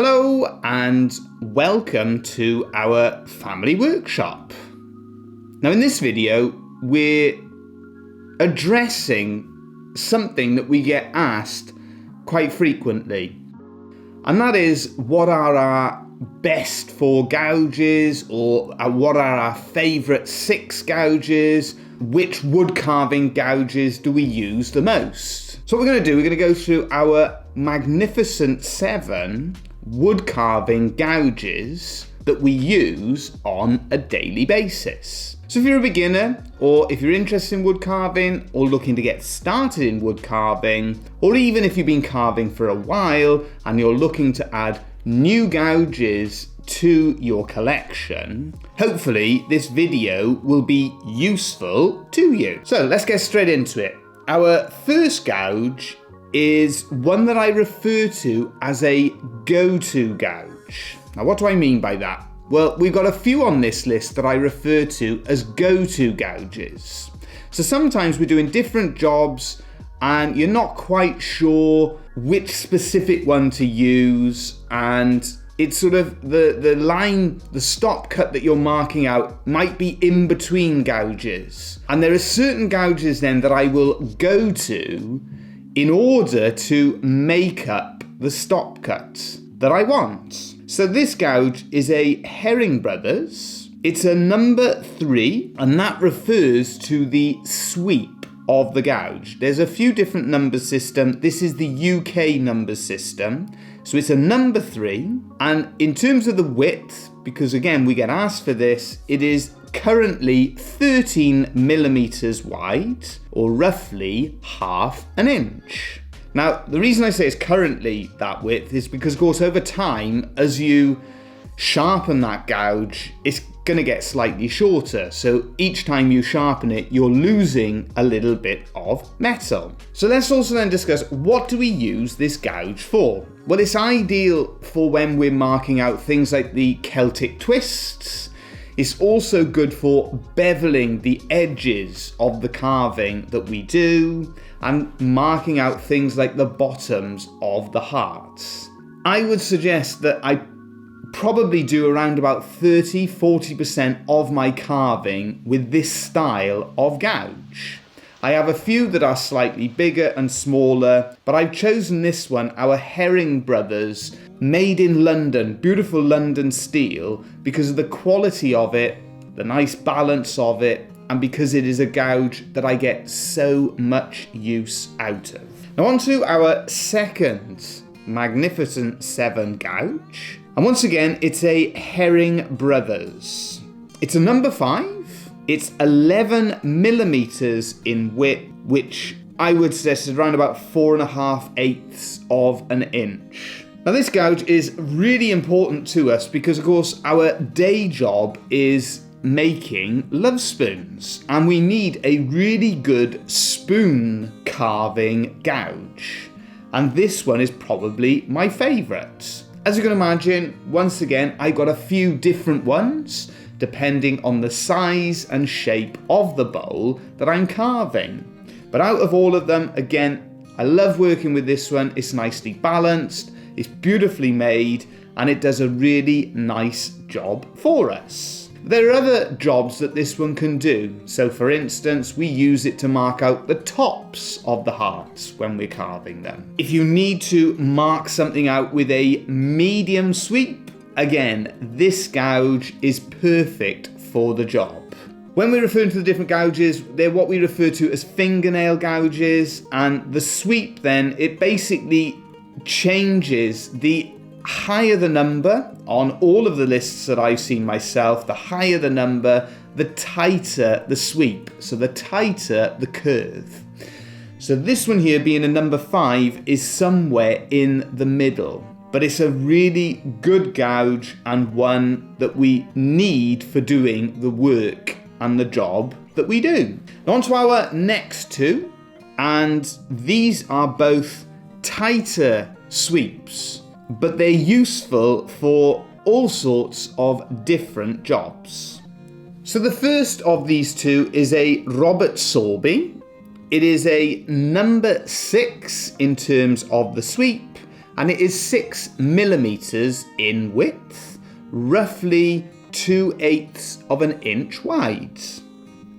Hello and welcome to our family workshop. Now in this video we're addressing something that we get asked quite frequently, and that is what are our best 4 gouges, or what are our favourite 6 gouges, which wood carving gouges do we use the most. So what we're going to do, we're going to go through our magnificent 7 wood carving gouges that we use on a daily basis. So if you're a beginner, or if you're interested in wood carving, or looking to get started in wood carving, or even if you've been carving for a while and you're looking to add new gouges to your collection, hopefully this video will be useful to you. So let's get straight into it. Our first gouge is one that I refer to as a go-to gouge. Now what do I mean by that? Well, we've got a few on this list that I refer to as go-to gouges. So sometimes we're doing different jobs and you're not quite sure which specific one to use, and it's sort of the line, the stop cut that you're marking out might be in between gouges. And there are certain gouges then that I will go to in order to make up the stop cut that I want. So this gouge is a Herring Brothers. It's a number 3, and that refers to the sweep of the gouge. There's a few different number systems. This is the UK number system. So it's a number 3, and in terms of the width, because again we get asked for this, it is currently 13 millimeters wide, or roughly ½ an inch. Now the reason I say it's currently that width is because of course over time, as you sharpen that gouge, it's going to get slightly shorter. So each time you sharpen it, you're losing a little bit of metal. So let's also then discuss, what do we use this gouge for? Well, it's ideal for when we're marking out things like the Celtic twists. It's also good for beveling the edges of the carving that we do and marking out things like the bottoms of the hearts. I would suggest that I probably do around about 30-40% of my carving with this style of gouge. I have a few that are slightly bigger and smaller, but I've chosen this one, our Herring Brothers, made in London, beautiful London steel, because of the quality of it, the nice balance of it, and because it is a gouge that I get so much use out of. Now on to our second magnificent 7 gouge. And once again, it's a Herring Brothers. It's a number 5. It's 11 millimeters in width, which I would suggest is around about 4.5/8 of an inch. Now this gouge is really important to us because of course our day job is making love spoons, and we need a really good spoon carving gouge. And this one is probably my favorite. As you can imagine, once again, I got a few different ones depending on the size and shape of the bowl that I'm carving. But out of all of them, again, I love working with this one. It's nicely balanced, it's beautifully made, and it does a really nice job for us. There are other jobs that this one can do. So for instance, we use it to mark out the tops of the hearts when we're carving them. If you need to mark something out with a medium sweep, again, this gouge is perfect for the job. When we're referring to the different gouges, they're what we refer to as fingernail gouges, and the sweep then, it basically changes the higher the number on all of the lists that I've seen myself, the higher the number, the tighter the sweep, so the tighter the curve. So this one here being a number 5 is somewhere in the middle, but it's a really good gouge and one that we need for doing the work and the job that we do. Now on to our next 2, and these are both tighter sweeps, but they're useful for all sorts of different jobs. So the first of these 2 is a Robert Sorby. It is a number 6 in terms of the sweep, and it is 6 mm in width, roughly 2/8 of an inch wide.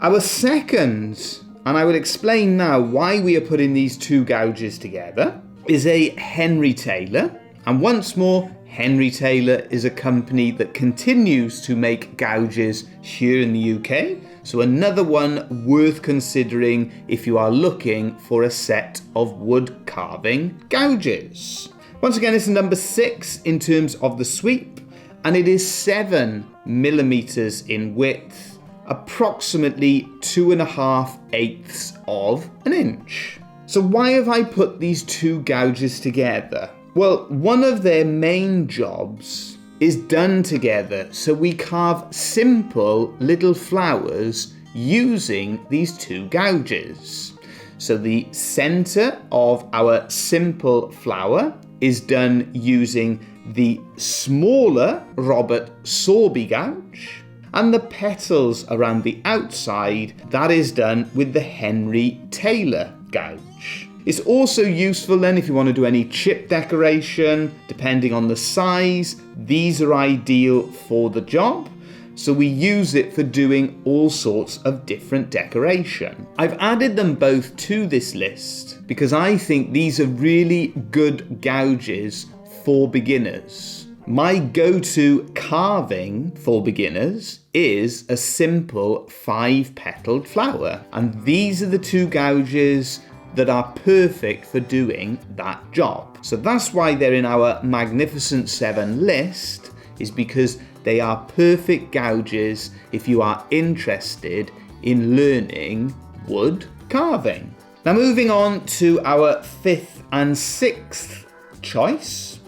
Our second, and I will explain now why we are putting these two gouges together, is a Henry Taylor. And once more, Henry Taylor is a company that continues to make gouges here in the UK. So another one worth considering if you are looking for a set of wood carving gouges. Once again, it's number 6 in terms of the sweep, and it is 7 mm in width, approximately 2.5/8 of an inch. So why have I put these two gouges together? Well, one of their main jobs is done together, so we carve simple little flowers using these two gouges. So the center of our simple flower is done using the smaller Robert Sorby gouge, and the petals around the outside, that is done with the Henry Taylor gouge. It's also useful then if you want to do any chip decoration, depending on the size. These are ideal for the job, so we use it for doing all sorts of different decoration. I've added them both to this list because I think these are really good gouges for beginners. My go-to carving for beginners is a simple 5-petaled flower, and these are the two gouges that are perfect for doing that job. So that's why they're in our Magnificent 7 list, is because they are perfect gouges if you are interested in learning wood carving. Now moving on to our 5th and 6th choice.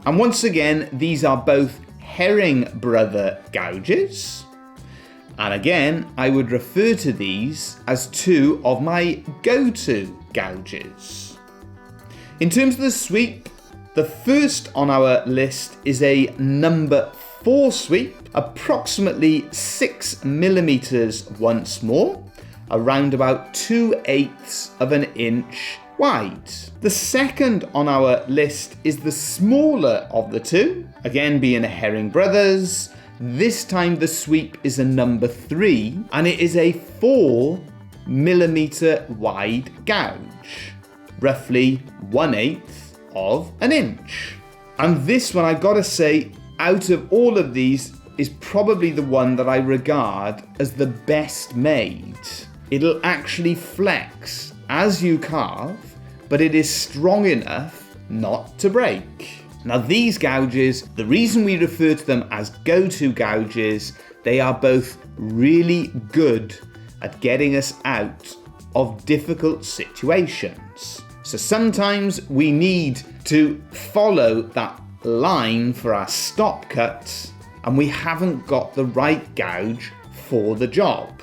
And once again, these are both Herring Brother gouges. And again, I would refer to these as two of my go-to gouges. In terms of the sweep, the first on our list is a number 4 sweep, approximately 6 mm once more, around about 2/8 of an inch wide. The second on our list is the smaller of the two, again being a Herring Brothers. This time the sweep is a number 3, and it is a 4 mm wide gouge, roughly 1/8 of an inch. And this one, I've got to say, out of all of these, is probably the one that I regard as the best made. It'll actually flex as you carve, but it is strong enough not to break. Now these gouges, the reason we refer to them as go-to gouges, they are both really good at getting us out of difficult situations. So sometimes we need to follow that line for our stop cut, and we haven't got the right gouge for the job.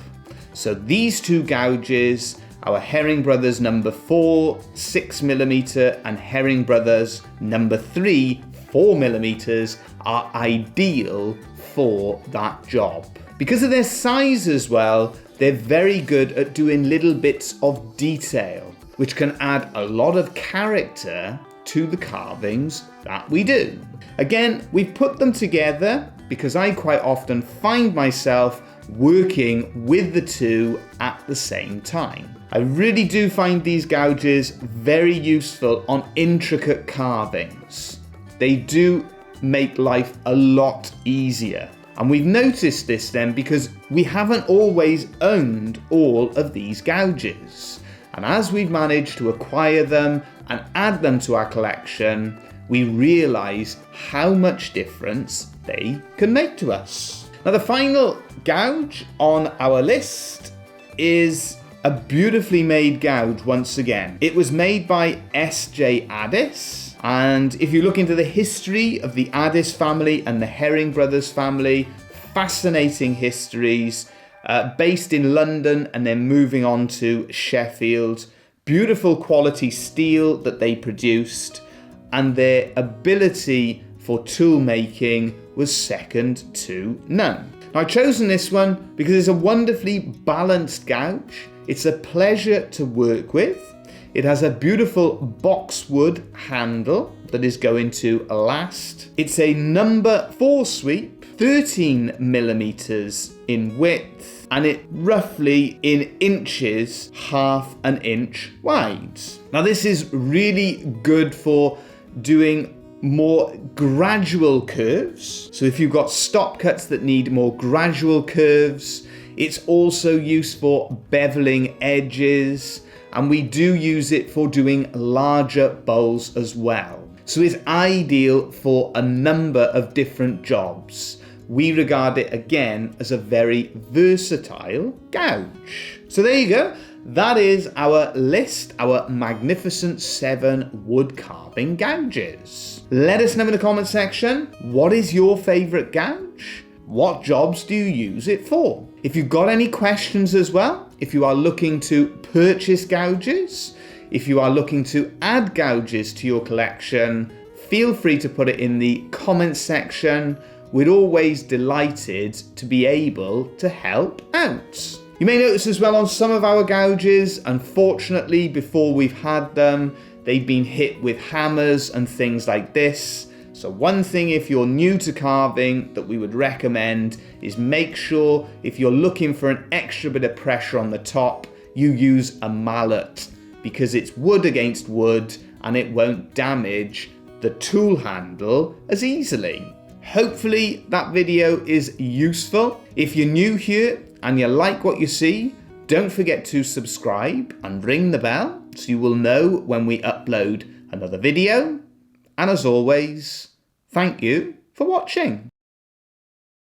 So these two gouges, our Herring Brothers number 4, 6 mm, and Herring Brothers number 3, 4 mm, are ideal for that job. Because of their size as well, they're very good at doing little bits of detail, which can add a lot of character to the carvings that we do. Again, we've put them together because I quite often find myself working with the two at the same time. I really do find these gouges very useful on intricate carvings. They do make life a lot easier. And we've noticed this then because we haven't always owned all of these gouges. And as we've managed to acquire them and add them to our collection, we realise how much difference they can make to us. Now the final gouge on our list is a beautifully made gouge once again. It was made by S.J. Addis, and if you look into the history of the Addis family and the Herring Brothers family, fascinating histories, based in London and then moving on to Sheffield. Beautiful quality steel that they produced, and their ability for tool making was second to none. Now, I've chosen this one because it's a wonderfully balanced gouge. It's a pleasure to work with. It has a beautiful boxwood handle that is going to last. It's a number 4 sweep, 13 millimeters in width, and it roughly in inches, half an inch wide. Now this is really good for doing more gradual curves. So if you've got stop cuts that need more gradual curves, it's also used for beveling edges, and we do use it for doing larger bowls as well. So it's ideal for a number of different jobs. We regard it again as a very versatile gouge. So there you go. That is our list, our magnificent 7 wood carving gouges. Let us know in the comment section, what is your favourite gouge? What jobs do you use it for? If you've got any questions as well, if you are looking to purchase gouges, if you are looking to add gouges to your collection, feel free to put it in the comments section. We're always delighted to be able to help out. You may notice as well on some of our gouges, unfortunately, before we've had them, they've been hit with hammers and things like this. So one thing, if you're new to carving, that we would recommend is make sure if you're looking for an extra bit of pressure on the top, you use a mallet, because it's wood against wood and it won't damage the tool handle as easily. Hopefully that video is useful. If you're new here and you like what you see, don't forget to subscribe and ring the bell so you will know when we upload another video. And as always, thank you for watching.